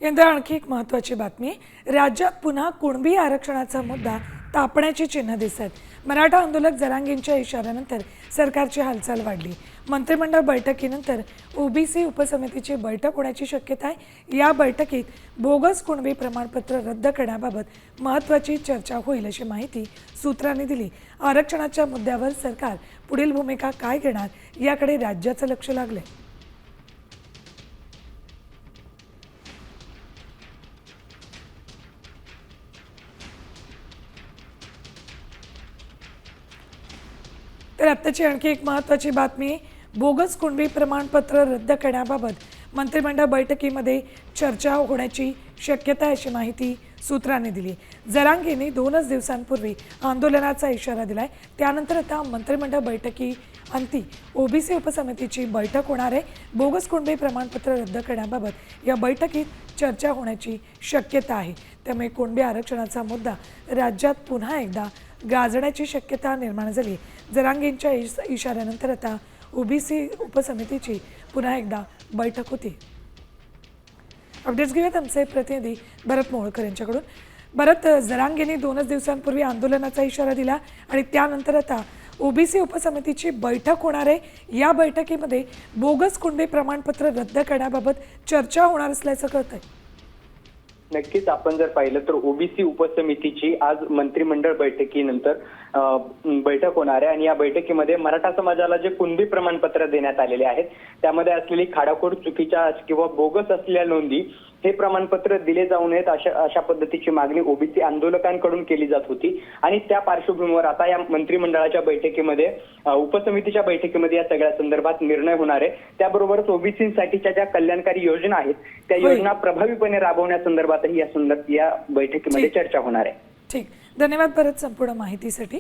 यंदा आणखी एक महत्त्वाची बातमी। राज्यात पुन्हा कुणबी आरक्षणाचा मुद्दा तापण्याची चिन्ह दिसत। मराठा आंदोलक जरांगेंच्या इशाऱ्यानंतर सरकारची हालचाल वाढली। मंत्रिमंडळ बैठकीनंतर ओबीसी उपसमितीची बैठक होण्याची शक्यता आहे। या बैठकीत बोगस कुणबी प्रमाणपत्र रद्द करण्याबाबत महत्त्वाची चर्चा होईल अशी माहिती सूत्रांनी दिली। आरक्षणाच्या मुद्द्यावर सरकार पुढील भूमिका काय घेणार याकडे राज्याचं लक्ष लागले। तर आत्ताची आणखी एक महत्त्वाची बातमी, बोगस कुणबी प्रमाणपत्र रद्द करण्याबाबत मंत्रिमंडळ बैठकीमध्ये चर्चा होण्याची शक्यता आहे अशी माहिती सूत्रांनी दिली। जरांगेंनी 2 दिवसांपूर्वी आंदोलनाचा इशारा दिलाय। त्यानंतर आता मंत्रिमंडळ बैठकी अंती ओबीसी उपसमितीची बैठक होणार आहे। बोगस कुणबी प्रमाणपत्र रद्द करण्याबाबत या बैठकीत चर्चा होण्याची शक्यता आहे। त्यामुळे कुणबी आरक्षणाचा मुद्दा राज्यात पुन्हा एकदा गाजण्याची शक्यता निर्माण झाली। जरांगेंच्या इशाऱ्यानंतर आता ओबीसी उपसमितीची पुन्हा एकदा बैठक होती। अपडेट्स घेऊयात आमचे प्रतिनिधी भरत मोहोळकर यांच्याकडून। भरत, जरांगेंनी 2 दिवसांपूर्वी आंदोलनाचा इशारा दिला आणि त्यानंतर आता ओबीसी उपसमितीची बैठक होणार आहे। या बैठकीमध्ये बोगस कुणबी प्रमाणपत्र रद्द करण्याबाबत चर्चा होणार असल्याचं कळतंय। नक्कीच आपण जर पाहिलं तर ओबीसी उपसमितीची आज मंत्रिमंडळ बैठकीनंतर बैठक होणार आहे आणि या बैठकीमध्ये मराठा समाजाला जे कुणबी प्रमाणपत्र देण्यात आलेले आहेत त्यामध्ये असलेली खाडाखोड, चुकीच्या किंवा बोगस असलेल्या नोंदी हे प्रमाणपत्र दिले जाऊ नयेत अशा पद्धतीची मागणी ओबीसी आंदोलकांकडून केली जात होती। आणि त्या पार्श्वभूमीवर आता या मंत्रिमंडळाच्या बैठकीमध्ये उपसमितीच्या बैठकीमध्ये या सगळ्या संदर्भात निर्णय होणार आहे। त्याबरोबरच ओबीसींसाठीच्या ज्या कल्याणकारी योजना आहेत त्या योजना प्रभावीपणे राबवण्यासंदर्भातही या बैठकीमध्ये चर्चा होणार आहे। ठीक, धन्यवाद भरत संपूर्ण माहितीसाठी।